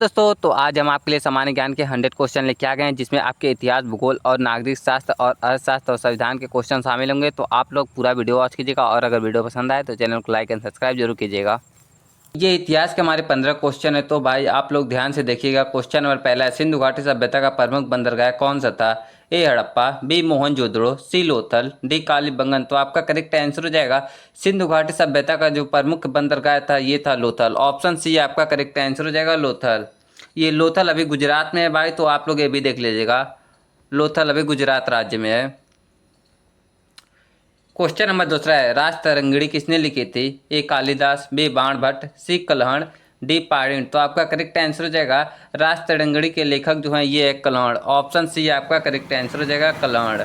दोस्तों तो आज हम आपके लिए सामान्य ज्ञान के 100 क्वेश्चन लेके आ गए हैं, जिसमें आपके इतिहास, भूगोल और नागरिक शास्त्र और अर्थशास्त्र और संविधान के क्वेश्चन शामिल होंगे। तो आप लोग पूरा वीडियो वॉच कीजिएगा और अगर वीडियो पसंद आए तो चैनल को लाइक एंड सब्सक्राइब जरूर कीजिएगा। ये इतिहास के हमारे 15 क्वेश्चन है, तो भाई आप लोग ध्यान से देखिएगा। क्वेश्चन नंबर पहला है, सिंधु घाटी सभ्यता का प्रमुख बंदरगाह कौन सा था? ए हड़प्पा, बी मोहनजोदड़ो, सी लोथल, डी कालीबंगन। तो आपका करेक्ट आंसर हो जाएगा सिंधु घाटी सभ्यता का जो प्रमुख बंदरगाह था ये था लोथल। ऑप्शन सी आपका करेक्ट आंसर हो जाएगा लोथल। ये लोथल अभी गुजरात में है भाई, तो आप लोग ये भी देख लीजिएगा। लोथल अभी गुजरात राज्य में है। क्वेश्चन नंबर दूसरा है, राज तरंगिणी किसने लिखी थी? ए कालिदास, बी बाण भट्ट, सी कल्हण, डी पाणिनि। तो आपका करेक्ट आंसर हो जाएगा राज तरंगिणी के लेखक जो हैं ये है कल्हण। ऑप्शन सी आपका करेक्ट आंसर हो जाएगा कल्हण।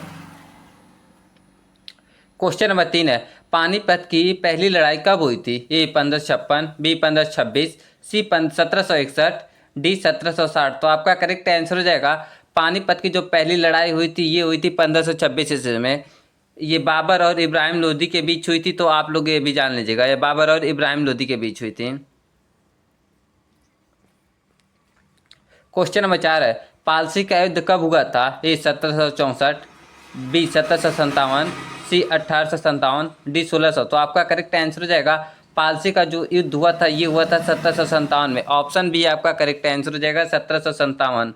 क्वेश्चन नंबर 3 है, पानीपत की पहली लड़ाई कब हुई थी? ए 1556, बी 1526, सी 1761, डी 1760। तो आपका करेक्ट आंसर हो जाएगा पानीपत की जो पहली लड़ाई हुई थी ये हुई थी 1526 ईस्वी में। ये बाबर और इब्राहिम लोदी के बीच हुई थी, तो आप लोग ये भी जान लीजिएगा, ये बाबर और इब्राहिम लोदी के बीच हुई थी। क्वेश्चन नंबर 4 है, पालसी का युद्ध कब हुआ था? ए 1764, बी 1757, सी 1857, डी 1600। तो आपका करेक्ट आंसर हो जाएगा पालसी का जो युद्ध हुआ था ये हुआ था 1757 में। ऑप्शन बी आपका करेक्ट आंसर हो जाएगा 1757।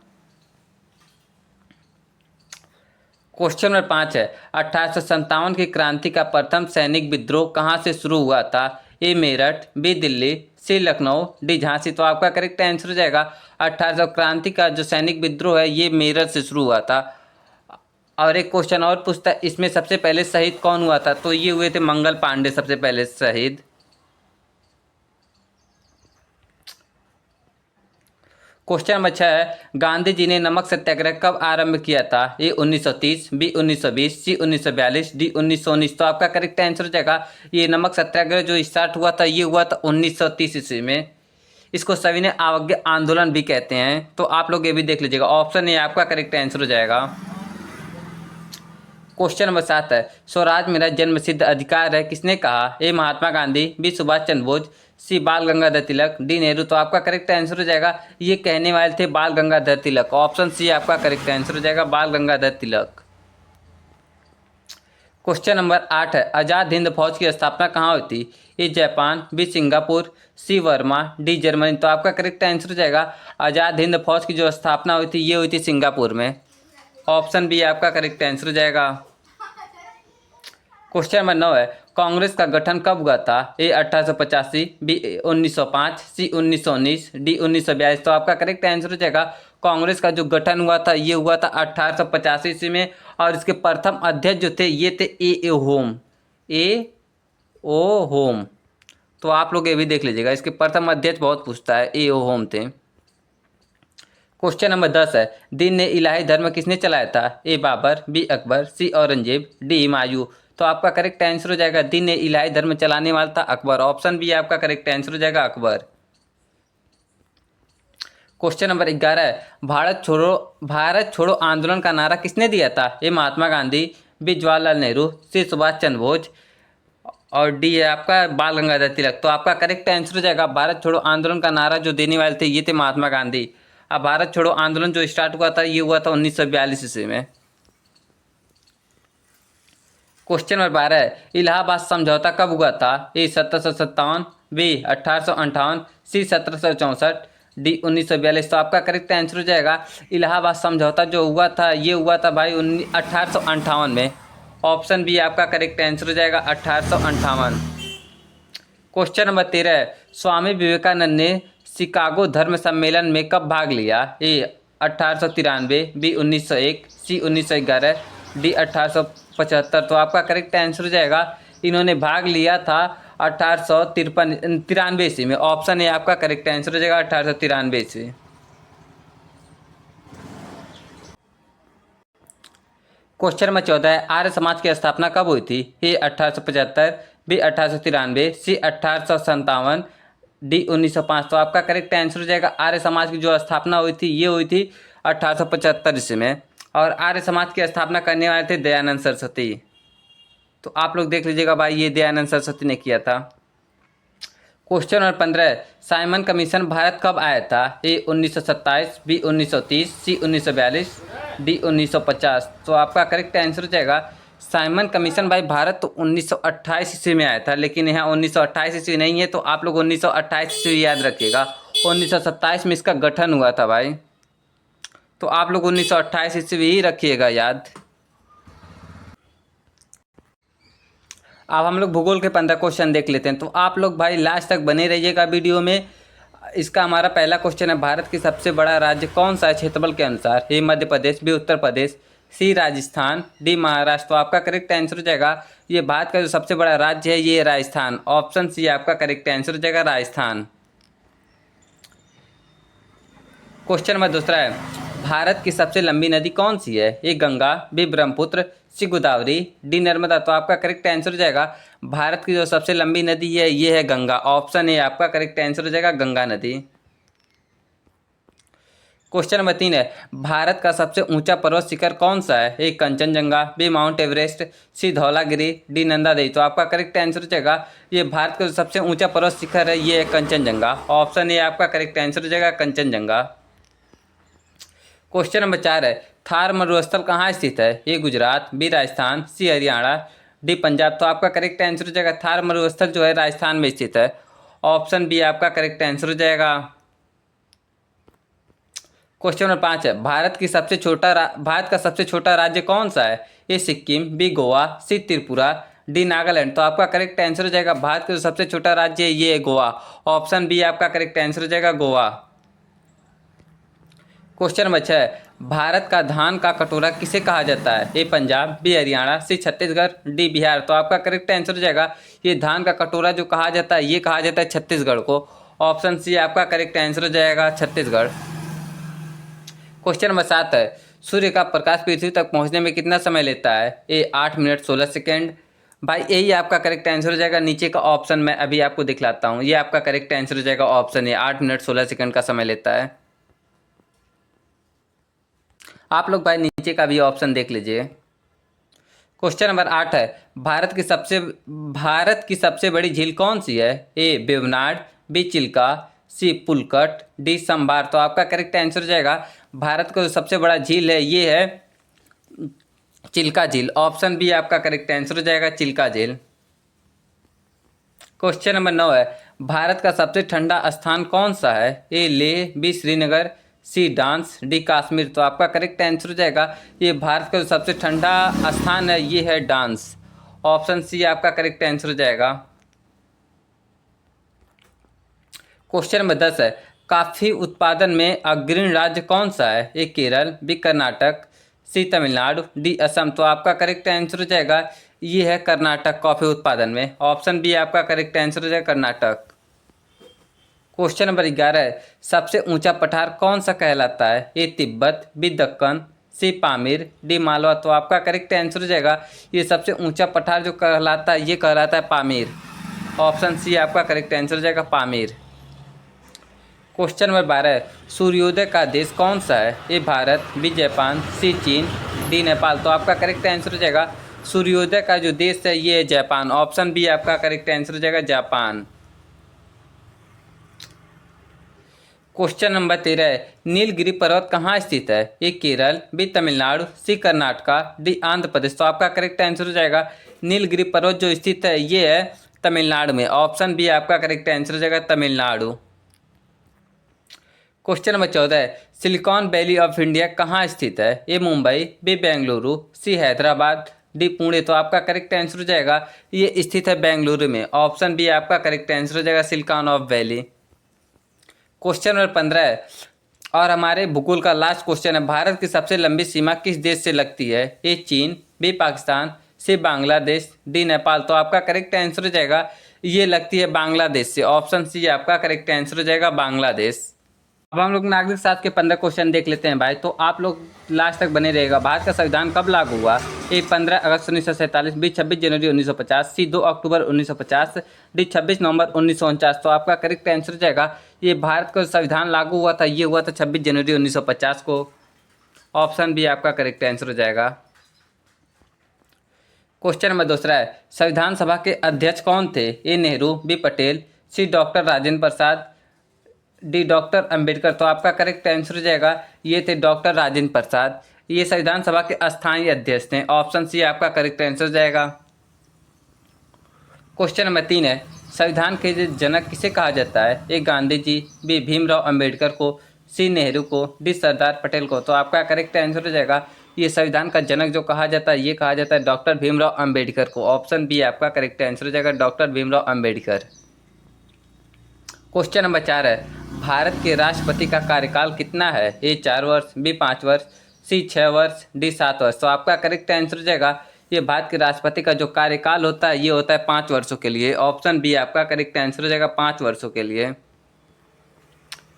क्वेश्चन नंबर 5 है, 1857 की क्रांति का प्रथम सैनिक विद्रोह कहाँ से शुरू हुआ था? ए मेरठ, बी दिल्ली, सी लखनऊ, डी झांसी। तो आपका करेक्ट आंसर हो जाएगा 1800 क्रांति का जो सैनिक विद्रोह है ये मेरठ से शुरू हुआ था। और एक क्वेश्चन और पूछता है, इसमें सबसे पहले शहीद कौन हुआ था? तो ये हुए थे मंगल पांडे सबसे पहले शहीद। क्वेश्चन नंबर 6 है, गांधी जी ने नमक सत्याग्रह कब आरंभ किया था? ए 1930, बी 1920, सी 1942, डी 1919। तो आपका करेक्ट आंसर हो जाएगा ये नमक सत्याग्रह जो स्टार्ट हुआ था ये हुआ था 1930 ईस्वी में। इसको सभी ने अवज्ञा आंदोलन भी कहते हैं, तो आप लोग ये भी देख लीजिएगा। ऑप्शन ए आपका करेक्ट आंसर हो जाएगा। क्वेश्चन नंबर 7 है, स्वराज मेरा जन्म सिद्ध अधिकार है किसने कहा? ए महात्मा गांधी, बी सुभाष चंद्र बोस, सी बाल गंगाधर तिलक, डी नेहरू। तो आपका करेक्ट आंसर हो जाएगा ये कहने वाले थे बाल गंगाधर तिलक। ऑप्शन सी आपका करेक्ट आंसर हो जाएगा बाल गंगाधर तिलक। क्वेश्चन नंबर 8 है, आजाद हिंद फौज की स्थापना कहाँ हुई थी? A Japan, B Singapore, C Burma, D Germany. तो आपका करेक्ट आंसर हो जाएगा आजाद हिंद फौज की जो स्थापना हुई थी ये हुई थी सिंगापुर में। ऑप्शन बी आपका करेक्ट आंसर हो जाएगा। क्वेश्चन नंबर 9 है, कांग्रेस का गठन कब हुआ था? ए 1885, बी 1905, सी 1919, डी 1942। तो आपका करेक्ट आंसर हो जाएगा कांग्रेस का जो गठन हुआ था ये हुआ था 1885 ईस्वी में। और इसके प्रथम अध्यक्ष जो थे ये थे ए होम, ए ओ होम। तो आप लोग ये भी देख लीजिएगा, इसके प्रथम अध्यक्ष बहुत पूछता है, ए ओ होम थे। क्वेश्चन नंबर 10 है, दीन ने इलाही धर्म किसने चलाया था? ए बाबर, बी अकबर, सी औरंगजेब, डी हुमायूं। तो आपका करेक्ट आंसर हो जाएगा दीन ने इलाही धर्म चलाने वाला था अकबर। ऑप्शन बी आपका करेक्ट आंसर हो जाएगा अकबर। क्वेश्चन नंबर 11 है, भारत छोड़ो आंदोलन का नारा किसने दिया था? ए महात्मा गांधी, बी जवाहरलाल नेहरू, सी सुभाष चंद्र बोस और डी है आपका बाल गंगाधर तिलक। तो आपका करेक्ट आंसर हो जाएगा भारत छोड़ो आंदोलन का नारा जो देने वाले थे ये थे महात्मा गांधी। अब भारत छोड़ो आंदोलन जो स्टार्ट हुआ था ये हुआ था 1942 ईस्वी में। क्वेश्चन नंबर 12 है, इलाहाबाद समझौता कब हुआ था? ए 1757, बी 1858, सी 1764, डी 1942। तो आपका करेक्ट आंसर हो जाएगा इलाहाबाद समझौता जो हुआ था ये हुआ था भाई 1858 में। ऑप्शन बी आपका करेक्ट आंसर हो जाएगा 1858। क्वेश्चन नंबर 13 है, स्वामी विवेकानंद ने शिकागो धर्म सम्मेलन में कब भाग लिया? ए 1893, बी 1901, सी 1911, डी 1875। तो आपका करेक्ट आंसर हो जाएगा इन्होंने भाग लिया था 1893 ईस्वी में। ऑप्शन ए आपका करेक्ट आंसर हो जाएगा 1893 ईस्वी। क्वेश्चन नंबर 14 है, आर्य समाज की स्थापना कब हुई थी? ए 1875, बी 1893, सी 1857, डी 1905। तो आपका करेक्ट आंसर हो जाएगा आर्य समाज की जो स्थापना हुई थी ये हुई थी 1875 ईस्वी में। और आर्य समाज की स्थापना करने वाले थे दयानंद सरस्वती। तो आप लोग देख लीजिएगा भाई ये दयानंद सरस्वती ने किया था। Question number 15, Simon commission Bharat कब आया था? ए 1927, बी 1930, सी 1942, डी 1950। तो आपका करेक्ट आंसर हो जाएगा साइमन कमीशन भाई भारत तो 1928 ईस्वी में आया था, लेकिन यहाँ 1928 ईस्वी नहीं है, तो आप लोग 1928 ईस्वी याद रखिएगा। 1927 में इसका गठन हुआ था भाई, तो आप लोग 1928 ईस्वी ही रखिएगा याद। अब हम लोग भूगोल के 15 क्वेश्चन देख लेते हैं, तो आप लोग भाई लास्ट तक बने रहिएगा वीडियो में। इसका हमारा पहला क्वेश्चन है, भारत की सबसे बड़ा राज्य कौन सा है क्षेत्रफल के अनुसार? ए मध्य प्रदेश, बी उत्तर प्रदेश, सी राजस्थान, डी महाराष्ट्र। तो आपका करेक्ट आंसर हो जाएगा ये भारत का जो सबसे बड़ा राज्य है ये राजस्थान। ऑप्शन सी आपका करेक्ट आंसर हो जाएगा राजस्थान। क्वेश्चन नंबर दूसरा है, भारत की सबसे लंबी नदी कौन सी है? ए गंगा, बी ब्रह्मपुत्र, सी गोदावरी, डी नर्मदा। तो आपका करेक्ट आंसर हो जाएगा भारत की जो सबसे लंबी नदी है ये है गंगा। ऑप्शन ए आपका करेक्ट आंसर हो जाएगा गंगा नदी। क्वेश्चन नंबर 3 है, भारत का सबसे ऊंचा पर्वत शिखर कौन सा है? ए कंचनजंगा, बी माउंट एवरेस्ट, सी धौलागिरी, डी नंदा देवी। तो आपका करेक्ट आंसर हो जाएगा ये भारत का जो सबसे ऊंचा पर्वत शिखर है ये है कंचनजंगा। ऑप्शन ए आपका करेक्ट आंसर हो जाएगा कंचनजंगा। क्वेश्चन नंबर 4 है, थार मरुस्थल कहाँ स्थित है? ए गुजरात, बी राजस्थान, सी हरियाणा, डी पंजाब। तो आपका करेक्ट आंसर हो जाएगा थार मरुस्थल जो है राजस्थान में स्थित है। ऑप्शन बी आपका करेक्ट आंसर हो जाएगा। क्वेश्चन नंबर 5 है, भारत का सबसे छोटा राज्य कौन सा है? ए सिक्किम, बी गोवा, सी त्रिपुरा, डी नागालैंड। तो आपका करेक्ट आंसर हो जाएगा भारत का जो सबसे छोटा राज्य है ये है गोवा। ऑप्शन बी आपका करेक्ट आंसर हो जाएगा गोवा। क्वेश्चन नंबर 6, भारत का धान का कटोरा किसे कहा जाता है? ए पंजाब, बी हरियाणा, सी छत्तीसगढ़, डी बिहार। तो आपका करेक्ट आंसर हो जाएगा ये धान का कटोरा जो कहा जाता है ये कहा जाता है छत्तीसगढ़ को। ऑप्शन सी आपका करेक्ट आंसर हो जाएगा छत्तीसगढ़। क्वेश्चन नंबर 7 है, सूर्य का प्रकाश पृथ्वी तक पहुंचने में कितना समय लेता है? ए 8 मिनट 16 सेकेंड। भाई यही आपका करेक्ट आंसर हो जाएगा। नीचे का ऑप्शन मैं अभी आपको दिखलाता हूँ, ये आपका करेक्ट आंसर हो जाएगा ऑप्शन ए, 8 मिनट 16 सेकेंड का समय लेता है। आप लोग भाई नीचे का भी ऑप्शन देख लीजिए। क्वेश्चन नंबर 8 है, भारत की सबसे बड़ी झील कौन सी है? ए वेवनाड, बी चिल्का, सी पुलकट, डी संभार। तो आपका करेक्ट आंसर हो जाएगा भारत का जो सबसे बड़ा झील है ये है चिल्का झील। ऑप्शन बी आपका करेक्ट आंसर हो जाएगा चिल्का झील। क्वेश्चन नंबर 9 है, भारत का सबसे ठंडा स्थान कौन सा है? ए लेह, बी श्रीनगर, सी डांस, डी कश्मीर। तो आपका करेक्ट आंसर हो जाएगा ये भारत का जो सबसे ठंडा स्थान है ये है डांस। ऑप्शन सी आपका करेक्ट आंसर हो जाएगा। क्वेश्चन नंबर 10 है, कॉफी उत्पादन में अग्रणी राज्य कौन सा है? ए केरल, बी कर्नाटक, सी तमिलनाडु, डी असम। तो आपका करेक्ट आंसर हो जाएगा ये है कर्नाटक कॉफी उत्पादन में। ऑप्शन बी आपका करेक्ट आंसर हो जाएगा कर्नाटक। क्वेश्चन नंबर 11 है, सबसे ऊंचा पठार कौन सा कहलाता है? ए तिब्बत, बी दक्कन, सी पामीर, डी मालवा। तो आपका करेक्ट आंसर हो जाएगा ये सबसे ऊंचा पठार जो कहलाता है ये कहलाता है पामीर। ऑप्शन सी आपका करेक्ट आंसर हो जाएगा पामीर। क्वेश्चन नंबर 12 है, सूर्योदय का देश कौन सा है? ए भारत, बी जापान, सी चीन, डी नेपाल। तो आपका करेक्ट आंसर हो जाएगा सूर्योदय का जो देश है ये है जापान। ऑप्शन बी आपका करेक्ट आंसर हो जाएगा जापान। क्वेश्चन नंबर 13 है, नीलगिरी पर्वत कहाँ स्थित है? ए केरल, बी तमिलनाडु, सी कर्नाटका, डी आंध्र प्रदेश। तो आपका करेक्ट आंसर हो जाएगा नीलगिरी पर्वत जो स्थित है ये है तमिलनाडु में। ऑप्शन बी आपका करेक्ट आंसर हो जाएगा तमिलनाडु। क्वेश्चन नंबर 14 है, सिलिकॉन वैली ऑफ इंडिया कहाँ स्थित है? ए मुंबई, बी बेंगलुरु, सी हैदराबाद, डी पुणे। तो आपका करेक्ट आंसर हो जाएगा ये स्थित है बेंगलुरु में। ऑप्शन बी आपका करेक्ट आंसर हो जाएगा silicon of valley. Question number 15 है और हमारे भूगोल का लास्ट क्वेश्चन है, भारत की सबसे लंबी सीमा किस देश से लगती है? ए चीन, बी पाकिस्तान, सी बांग्लादेश, डी नेपाल। तो आपका करेक्ट आंसर हो जाएगा ये लगती है बांग्लादेश से। ऑप्शन सी आपका करेक्ट आंसर हो जाएगा बांग्लादेश। अब हम लोग नागरिक शास्त्र के 15 क्वेश्चन देख लेते हैं भाई, तो आप लोग लास्ट तक बने रहेगा। भारत का संविधान कब लागू हुआ? ए 15 अगस्त 1947, बी 26 जनवरी 1950, सी 2 अक्टूबर 1950, डी 26 नवंबर 1949। तो आपका करेक्ट आंसर हो जाएगा ये भारत का संविधान लागू हुआ था ये हुआ था 26 जनवरी 1950 को। ऑप्शन बी आपका करेक्ट आंसर हो जाएगा। क्वेश्चन नंबर 2 है, संविधान सभा के अध्यक्ष कौन थे? ए नेहरू, बी पटेल, सी doctor Rajendra Prasad, D doctor Ambedkar. तो आपका करेक्ट आंसर हो जाएगा ये थे डॉक्टर राजेंद्र प्रसाद। ये संविधान सभा के अस्थायी अध्यक्ष थे। ऑप्शन सी आपका करेक्ट आंसर हो जाएगा। क्वेश्चन नंबर 3 है, संविधान के जनक किसे कहा जाता है? ए गांधी जी, बी भीमराव अंबेडकर को, सी नेहरू को, डी सरदार पटेल को। तो आपका करेक्ट आंसर हो जाएगा ये संविधान का जनक जो कहा जाता है ये कहा जाता है डॉक्टर भीमराव अंबेडकर को। ऑप्शन बी आपका करेक्ट आंसर हो जाएगा doctor Bhimrao Ambedkar. Question number 4 है, भारत के राष्ट्रपति का कार्यकाल कितना है? ए 4 वर्ष, बी 5 वर्ष, सी 6 वर्ष, डी 7 वर्ष। तो आपका करेक्ट आंसर हो जाएगा ये भारत के राष्ट्रपति का जो कार्यकाल होता है ये होता है 5 वर्षों के लिए। ऑप्शन बी आपका करेक्ट आंसर हो जाएगा 5 वर्षों के लिए।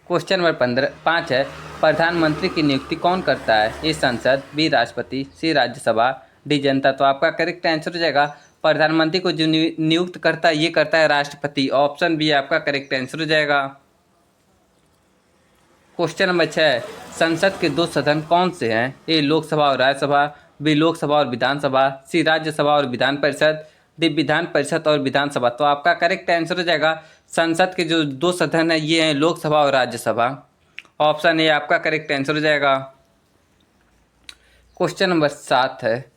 क्वेश्चन नंबर 5 है, प्रधानमंत्री की नियुक्ति कौन करता है? ए संसद, बी राष्ट्रपति, सी राज्यसभा, डी जनता। तो आपका करेक्ट आंसर हो जाएगा प्रधानमंत्री को जो नियुक्त करता है ये करता है राष्ट्रपति। ऑप्शन बी आपका करेक्ट आंसर हो जाएगा। क्वेश्चन नंबर 6, संसद के 2 सदन कौन से हैं? ए लोकसभा और राज्यसभा, बी लोकसभा और विधानसभा, सी राज्यसभा और विधान परिषद, डी विधान परिषद और विधानसभा। तो आपका करेक्ट आंसर हो जाएगा संसद के जो 2 सदन हैं ये हैं लोकसभा और राज्यसभा। ऑप्शन ए आपका करेक्ट आंसर हो जाएगा। क्वेश्चन नंबर 7 है,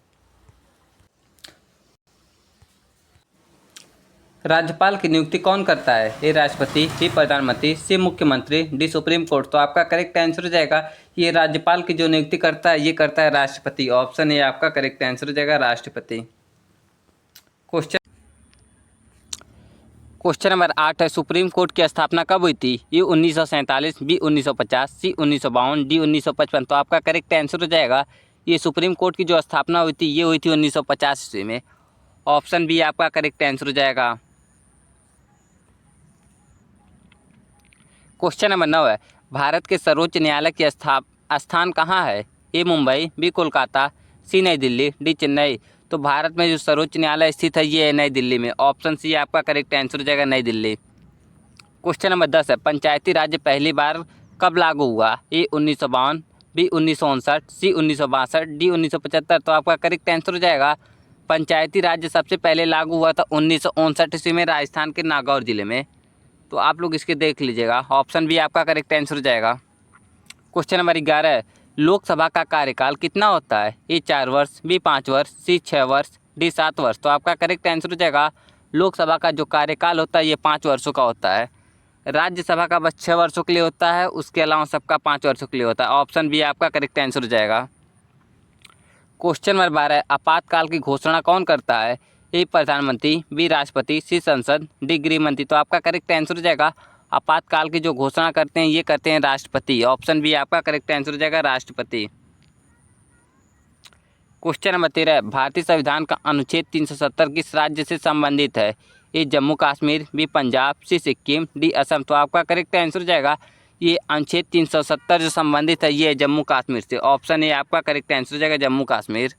राज्यपाल की नियुक्ति कौन करता है? ए राष्ट्रपति, बी प्रधानमंत्री, सी मुख्यमंत्री, डी सुप्रीम कोर्ट। तो आपका करेक्ट आंसर हो जाएगा ये राज्यपाल की जो नियुक्ति करता है ये करता है राष्ट्रपति। ऑप्शन ए आपका करेक्ट आंसर हो जाएगा राष्ट्रपति। क्वेश्चन नंबर 8 है, सुप्रीम कोर्ट की स्थापना कब हुई थी? ये 1947, बी 1950, सी 1952, डी 1955। तो आपका करेक्ट आंसर हो जाएगा ये सुप्रीम कोर्ट की जो स्थापना हुई थी ये हुई थी 1950 ईस्वी में। ऑप्शन बी आपका करेक्ट आंसर हो जाएगा। क्वेश्चन नंबर 9 है, भारत के सर्वोच्च न्यायालय की स्थान कहाँ है? ए मुंबई, बी कोलकाता, सी नई दिल्ली, डी चेन्नई। तो भारत में जो सर्वोच्च न्यायालय स्थित है ये है नई दिल्ली में। ऑप्शन सी आपका करेक्ट आंसर हो जाएगा नई दिल्ली। क्वेश्चन नंबर 10 है, पंचायती राज्य पहली बार कब लागू हुआ? ए 1952, बी 1959, सी 1962, डी 1975। तो आपका करेक्ट आंसर हो जाएगा पंचायती राज्य सबसे पहले लागू हुआ था 1959 ईस्वी में राजस्थान के नागौर जिले में। तो आप लोग इसके देख लीजिएगा। ऑप्शन बी आपका करेक्ट आंसर हो जाएगा। क्वेश्चन नंबर 11 है, लोकसभा का कार्यकाल कितना होता है? ए 4 वर्ष, बी 5 वर्ष, सी 6 वर्ष, डी 7 वर्ष। तो आपका करेक्ट आंसर हो जाएगा लोकसभा का जो कार्यकाल होता है ये 5 वर्षों का होता है। राज्यसभा का बस 6 वर्षों के लिए होता है, उसके अलावा सबका 5 वर्षों के लिए होता है। ऑप्शन बी आपका करेक्ट आंसर हो जाएगा। क्वेश्चन नंबर 12 है, आपातकाल की घोषणा कौन करता है? ए प्रधानमंत्री, बी राष्ट्रपति, सी संसद, डी गृह मंत्री। तो आपका करेक्ट आंसर हो जाएगा आपातकाल की जो घोषणा करते हैं ये करते हैं राष्ट्रपति। ऑप्शन बी आपका करेक्ट आंसर हो जाएगा राष्ट्रपति। क्वेश्चन नंबर 13, भारतीय संविधान का अनुच्छेद 370 किस राज्य से संबंधित है? ए जम्मू कश्मीर, बी पंजाब, सी सिक्किम, डी असम। तो आपका करेक्ट आंसर हो जाएगा ये अनुच्छेद 370 जो संबंधित है ये जम्मू कश्मीर से। ऑप्शन ए आपका करेक्ट आंसर हो जाएगा जम्मू कश्मीर।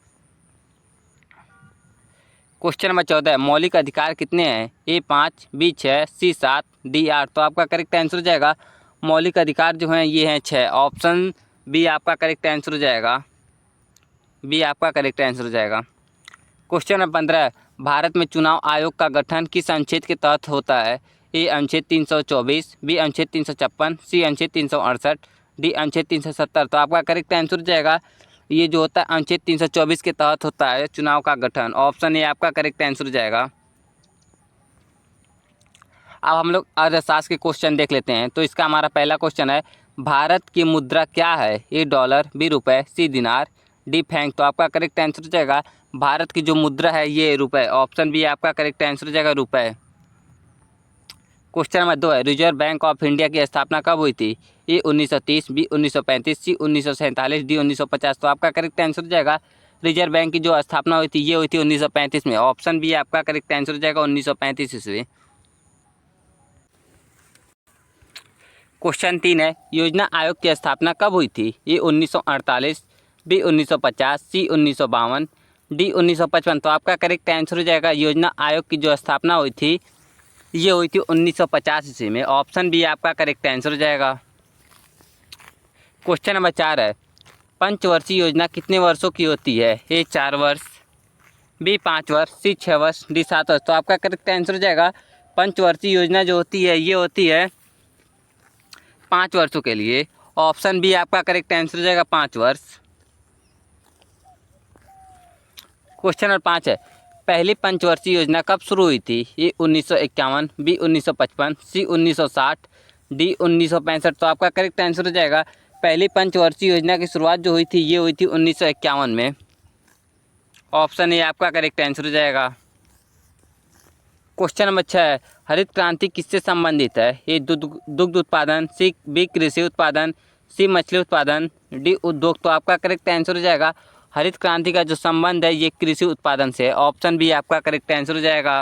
क्वेश्चन नंबर 14, मौलिक अधिकार कितने हैं? ए 5, बी 6, सी 7, डी 8। तो आपका करेक्ट आंसर हो जाएगा मौलिक अधिकार जो हैं ये हैं 6। ऑप्शन बी आपका करेक्ट आंसर हो जाएगा। बी आपका करेक्ट आंसर हो जाएगा। क्वेश्चन नंबर 15, भारत में चुनाव आयोग का गठन किस अनुच्छेद के तहत होता है? ए अनुच्छेद 324, बी अनुच्छेद 356, सी अनुच्छेद 368, डी अनुच्छेद 370। तो आपका करेक्ट आंसर हो जाएगा ये जो होता है अनुच्छेद 324 के तहत होता है चुनाव का गठन। ऑप्शन ए आपका करेक्ट आंसर हो जाएगा। अब हम लोग अर्थशास्त्र के क्वेश्चन देख लेते हैं। तो इसका हमारा पहला क्वेश्चन है, भारत की मुद्रा क्या है? ए डॉलर, बी रुपए, सी दिनार, डी फ्रैंक। तो आपका करेक्ट आंसर हो जाएगा भारत की जो मुद्रा है ये रुपए। ऑप्शन बी आपका करेक्ट आंसर हो जाएगा रुपए। क्वेश्चन नंबर 2 है, रिजर्व बैंक ऑफ इंडिया की स्थापना कब हुई थी? ए 1930, बी 1935, सी 1947, डी 1950। तो आपका करेक्ट आंसर हो जाएगा रिजर्व बैंक की जो स्थापना हुई थी ये हुई थी 1935 में। ऑप्शन बी आपका करेक्ट आंसर हो जाएगा 1935 ईस्वी। क्वेश्चन 3 है, योजना आयोग की स्थापना कब हुई थी? ए 1948, बी 1950, सी 1952, डी 1955। तो आपका करेक्ट आंसर हो जाएगा योजना आयोग की जो स्थापना हुई थी ये हुई थी 1950 ईस्वी में। ऑप्शन बी आपका करेक्ट आंसर हो जाएगा। क्वेश्चन नंबर 4 है, पंचवर्षीय योजना कितने वर्षों की होती है? ए 4 वर्ष, बी 5 वर्ष, सी 6 वर्ष, डी 7 वर्ष। तो आपका करेक्ट आंसर हो जाएगा पंचवर्षीय योजना जो होती है ये होती है 5 वर्षों के लिए। ऑप्शन बी आपका करेक्ट आंसर हो जाएगा 5 वर्ष। क्वेश्चन नंबर 5 है, पहली पंचवर्षीय योजना कब शुरू हुई थी? ए 1951, बी 1955, सी 1960, डी 1965। तो आपका करेक्ट आंसर हो जाएगा पहली पंचवर्षीय योजना की शुरुआत जो हुई थी ये हुई थी 1951 में। ऑप्शन ए आपका करेक्ट आंसर हो जाएगा। क्वेश्चन नंबर 6 है, हरित क्रांति किससे संबंधित है? ए दुग्ध उत्पादन, सी बी कृषि उत्पादन, सी मछली उत्पादन, डी उद्योग। तो आपका करेक्ट आंसर हो जाएगा हरित क्रांति का जो संबंध है ये कृषि उत्पादन से। ऑप्शन बी आपका करेक्ट आंसर हो जाएगा।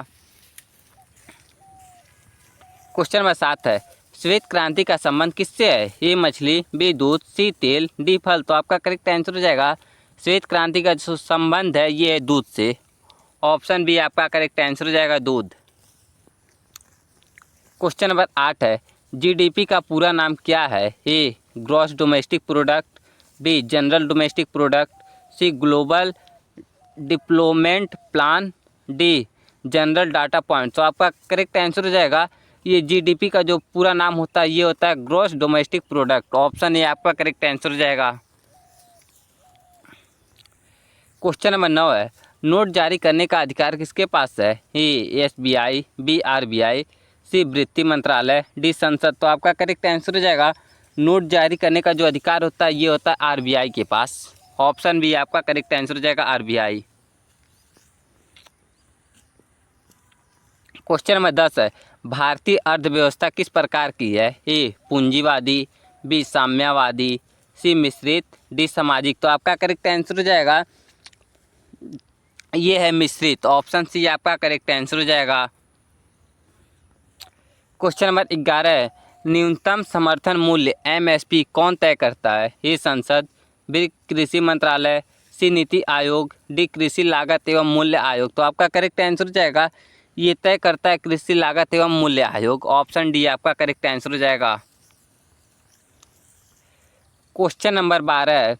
क्वेश्चन नंबर 7 है, श्वेत क्रांति का संबंध किससे है? ए मछली, बी दूध, सी तेल, डी फल। तो आपका करेक्ट आंसर हो जाएगा श्वेत क्रांति का जो संबंध है ये है दूध से। ऑप्शन बी आपका करेक्ट आंसर हो जाएगा दूध। क्वेश्चन नंबर 8 है, जीडीपी का पूरा नाम क्या है? A gross domestic product, B general domestic product, C global deployment plan, D general data point. तो आपका करेक्ट आंसर हो जाएगा ये जीडीपी का जो पूरा नाम होता है ये होता है gross domestic product. Option A आपका करेक्ट आंसर हो जाएगा। क्वेश्चन नंबर 9 है, नोट जारी करने का अधिकार किसके पास है? ए एसबीआई, बी आरबीआई, सी वित्त मंत्रालय, डी संसद। तो आपका करेक्ट आंसर हो जाएगा नोट जारी करने का जो अधिकार होता है ये होता है आरबीआई के पास। ऑप्शन बी आपका करेक्ट आंसर हो जाएगा आरबीआई। क्वेश्चन नंबर 10 है, भारतीय अर्थव्यवस्था किस प्रकार की है? ए पूंजीवादी, बी साम्यवादी, सी मिश्रित, डी सामाजिक। तो आपका करेक्ट आंसर हो जाएगा ये है मिश्रित। ऑप्शन सी आपका करेक्ट आंसर हो जाएगा। क्वेश्चन नंबर 11 है, न्यूनतम समर्थन मूल्य एमएसपी कौन तय करता है? ए संसद, बी कृषि मंत्रालय, सी नीति आयोग, डी कृषि लागत एवं मूल्य आयोग। तो आपका करेक्ट आंसर हो जाएगा ये तय करता है कृषि लागत एवं मूल्य आयोग। ऑप्शन डी आपका करेक्ट आंसर हो जाएगा। क्वेश्चन नंबर 12 है,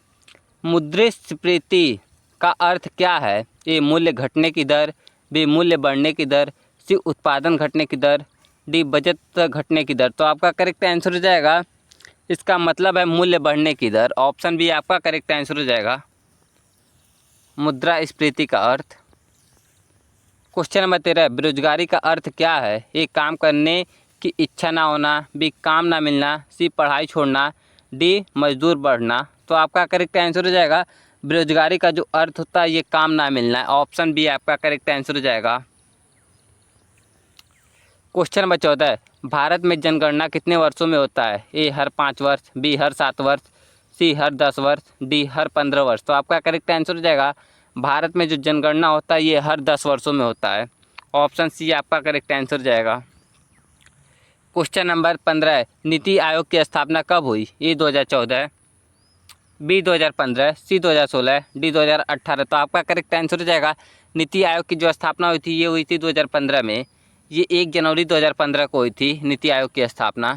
मुद्रास्फीति का अर्थ क्या है? ए मूल्य घटने की दर, बी मूल्य बढ़ने की दर, सी उत्पादन घटने की दर, डी बचत घटने की दर। तो आपका करेक्ट आंसर हो जाएगा इसका मतलब है मूल्य बढ़ने की दर। ऑप्शन बी आपका करेक्ट आंसर हो जाएगा मुद्रास्फीति का अर्थ। क्वेश्चन नंबर 13, बेरोजगारी का अर्थ क्या है? ए काम करने की इच्छा ना होना, बी काम ना मिलना, सी पढ़ाई छोड़ना, डी मजदूर बढ़ना। तो आपका करेक्ट आंसर हो जाएगा बेरोजगारी का जो अर्थ होता है ये काम ना मिलना है। ऑप्शन बी आपका करेक्ट आंसर हो जाएगा। क्वेश्चन नंबर 14, भारत में जनगणना कितने वर्षों में होता है? ए हर 5 वर्ष, बी हर 7 वर्ष, सी हर 10 वर्ष, डी हर 15 वर्ष। तो आपका करेक्ट आंसर हो जाएगा भारत में जो जनगणना होता है ये हर 10 वर्षों में होता है। ऑप्शन सी आपका करेक्ट आंसर जाएगा। क्वेश्चन नंबर 15, नीति आयोग की स्थापना कब हुई? ए 2014, बी 2015, सी 2016, डी 2018। तो आपका करेक्ट आंसर हो जाएगा नीति आयोग की जो स्थापना हुई थी ये हुई थी 2015 में। ये 1 जनवरी 2015 को हुई थी नीति आयोग की स्थापना।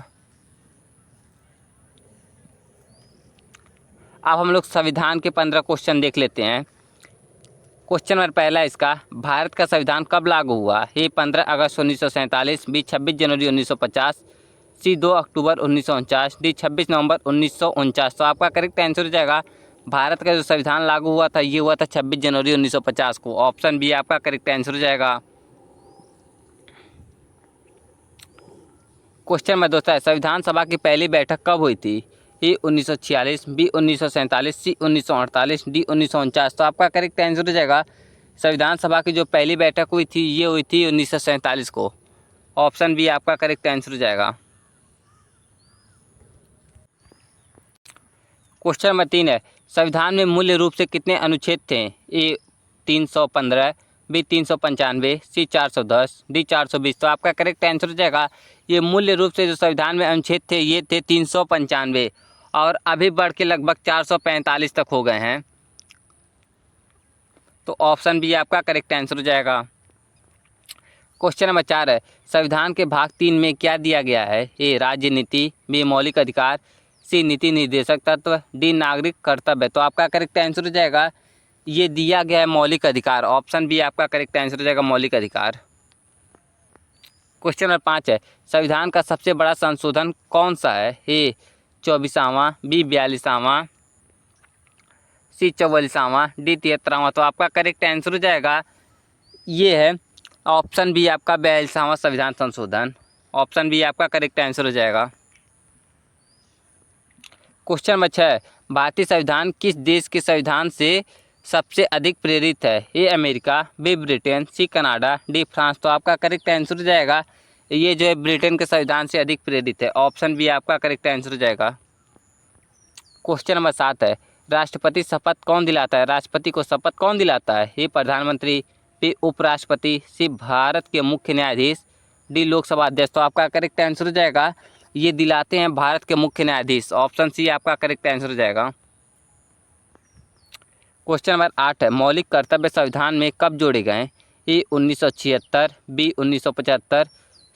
अब हम लोग संविधान के 15 क्वेश्चन देख लेते हैं। क्वेश्चन नंबर पहला इसका, भारत का संविधान कब लागू हुआ? ए 15 अगस्त 1947, बी 26 जनवरी 1950, सी 2 अक्टूबर 1949, डी 26 नवंबर 1949। तो आपका करेक्ट आंसर हो जाएगा भारत का जो संविधान लागू हुआ था ये हुआ था 26 जनवरी 1950 को। ऑप्शन बी आपका करेक्ट आंसर हो जाएगा। क्वेश्चन नंबर 2 है, संविधान सभा की पहली बैठक कब हुई थी? ए 1946, बी 1947, सी 1948, डी 1949। तो आपका करेक्ट आंसर हो जाएगा संविधान सभा की जो पहली बैठक हुई थी ये हुई थी 1947 को। ऑप्शन बी आपका करेक्ट आंसर हो जाएगा। क्वेश्चन नंबर 3 है, संविधान में मूल्य रूप से कितने अनुच्छेद थे? ए 315, बी 395, सी 410, डी 420। तो आपका करेक्ट आंसर हो जाएगा ये मूल्य रूप से जो संविधान में अनुच्छेद थे ये थे 395 और अभी बढ़ के लगभग 445 तक हो गए हैं। तो ऑप्शन बी आपका करेक्ट आंसर हो जाएगा। क्वेश्चन नंबर 4 है, संविधान के भाग 3 में क्या दिया गया है? ए राज्य नीति, बी मौलिक अधिकार, सी नीति निर्देशक तत्व, डी नागरिक कर्तव्य। तो आपका करेक्ट आंसर हो जाएगा ये दिया गया है मौलिक अधिकार। ऑप्शन बी आपका करेक्ट आंसर हो जाएगा मौलिक अधिकार। क्वेश्चन नंबर 5 है, संविधान का सबसे बड़ा संशोधन कौन सा है? ए 24वां, बी 42वां, सी 44वां, डी 73वां। तो आपका करेक्ट आंसर हो जाएगा ये है ऑप्शन बी, आपका 42वां संविधान संशोधन। ऑप्शन बी आपका करेक्ट आंसर हो जाएगा। क्वेश्चन नंबर 6, भारतीय संविधान किस देश के संविधान से सबसे अधिक प्रेरित है? A America, B Britain, C Canada, D France. तो आपका करेक्ट आंसर हो जाएगा ये जो है ब्रिटेन के संविधान से अधिक प्रेरित है। ऑप्शन बी आपका करेक्ट आंसर हो जाएगा। क्वेश्चन नंबर 7 है, राष्ट्रपति शपथ कौन दिलाता है? राष्ट्रपति को शपथ कौन दिलाता है? ए प्रधानमंत्री, बी उपराष्ट्रपति, सी भारत के मुख्य न्यायाधीश, डी लोकसभा अध्यक्ष। तो आपका करेक्ट आंसर हो जाएगा ये दिलाते हैं भारत के मुख्य न्यायाधीश। ऑप्शन सी आपका करेक्ट आंसर हो जाएगा। क्वेश्चन नंबर 8 है, मौलिक कर्तव्य संविधान में कब जोड़े गए? ए 1976, बी 1975,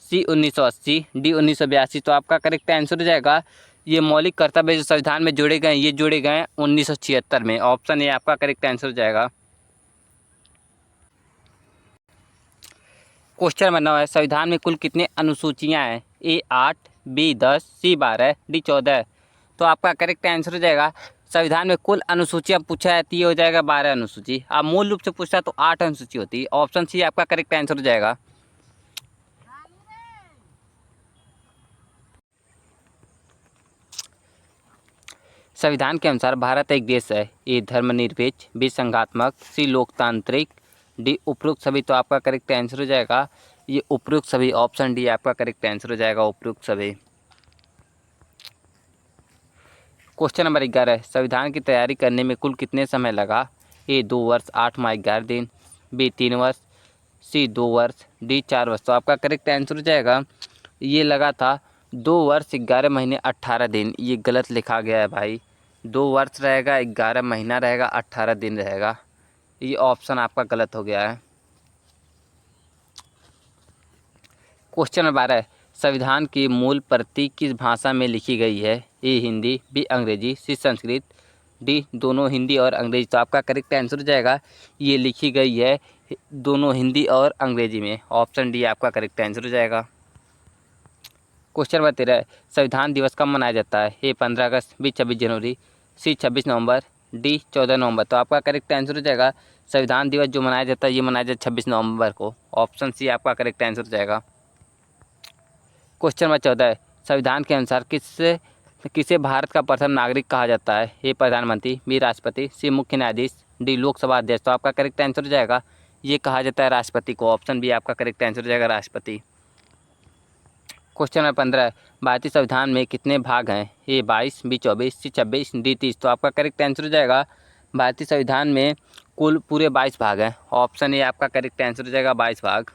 सी 1980, डी 1982। तो आपका करेक्ट आंसर हो जाएगा ये मौलिक कर्तव्य जो संविधान में जोड़े गए ये जोड़े गए 1976 में। ऑप्शन ए आपका करेक्ट आंसर हो जाएगा। क्वेश्चन नंबर 9 है, संविधान में कुल कितने अनुसूचियां हैं? ए 8, बी 10, सी 12, डी 14। तो आपका करेक्ट आंसर हो जाएगा संविधान में कुल अनुसूचियां पूछा है तो ये हो जाएगा 12 अनुसूची। आप मूल रूप से पूछता तो 8 अनुसूची होती है। ऑप्शन सी आपका करेक्ट आंसर हो जाएगा। संविधान के अनुसार भारत एक देश है। ए धर्मनिरपेक्ष, बी संघात्मक, सी लोकतांत्रिक, डी उपरोक्त सभी। तो आपका करेक्ट आंसर हो जाएगा ये उपरोक्त सभी। ऑप्शन डी आपका करेक्ट आंसर हो जाएगा उपरोक्त सभी। क्वेश्चन नंबर 11, संविधान की तैयारी करने में कुल कितने समय लगा? ए 2 वर्ष 8 माह 11 दिन, बी 3 वर्ष, सी 2 वर्ष, डी 4 वर्ष। तो आपका करेक्ट आंसर हो जाएगा ये लगा था 2 वर्ष 11 महीने 18 दिन। ये गलत लिखा गया है भाई, 2 वर्ष रहेगा, 11 महीना रहेगा, 18 दिन रहेगा। ये ऑप्शन आपका गलत हो गया है। क्वेश्चन नंबर 12, संविधान की मूल प्रति किस भाषा में लिखी गई है? ए हिंदी, बी अंग्रेजी, सी संस्कृत, डी दोनों हिंदी और अंग्रेजी। तो आपका करेक्ट आंसर हो जाएगा ये लिखी गई है दोनों हिंदी और अंग्रेजी में। ऑप्शन डी आपका करेक्ट आंसर हो जाएगा। क्वेश्चन नंबर 13, संविधान दिवस कब मनाया जाता है? ए 15 अगस्त, बी 26 जनवरी, सी 26 नवंबर, डी 14 नवंबर। तो आपका करेक्ट आंसर हो जाएगा संविधान दिवस जो मनाया जाता है ये मनाया जाता है 26 नवंबर को। ऑप्शन सी आपका करेक्ट आंसर हो जाएगा। क्वेश्चन नंबर 14, संविधान के अनुसार किसे भारत का प्रथम नागरिक कहा जाता है? ए प्रधानमंत्री, बी राष्ट्रपति, सी मुख्य न्यायाधीश, डी लोकसभा अध्यक्ष। तो आपका करेक्ट आंसर हो जाएगा ये कहा जाता है राष्ट्रपति को। ऑप्शन बी आपका करेक्ट आंसर हो जाएगा राष्ट्रपति। क्वेश्चन नंबर 15, भारतीय संविधान में कितने भाग हैं? ए 22, बी 24, सी 26, डी 30। तो आपका करेक्ट आंसर हो जाएगा भारतीय संविधान में कुल पूरे 22 भाग हैं। ऑप्शन ए आपका करेक्ट आंसर हो जाएगा 22 भाग।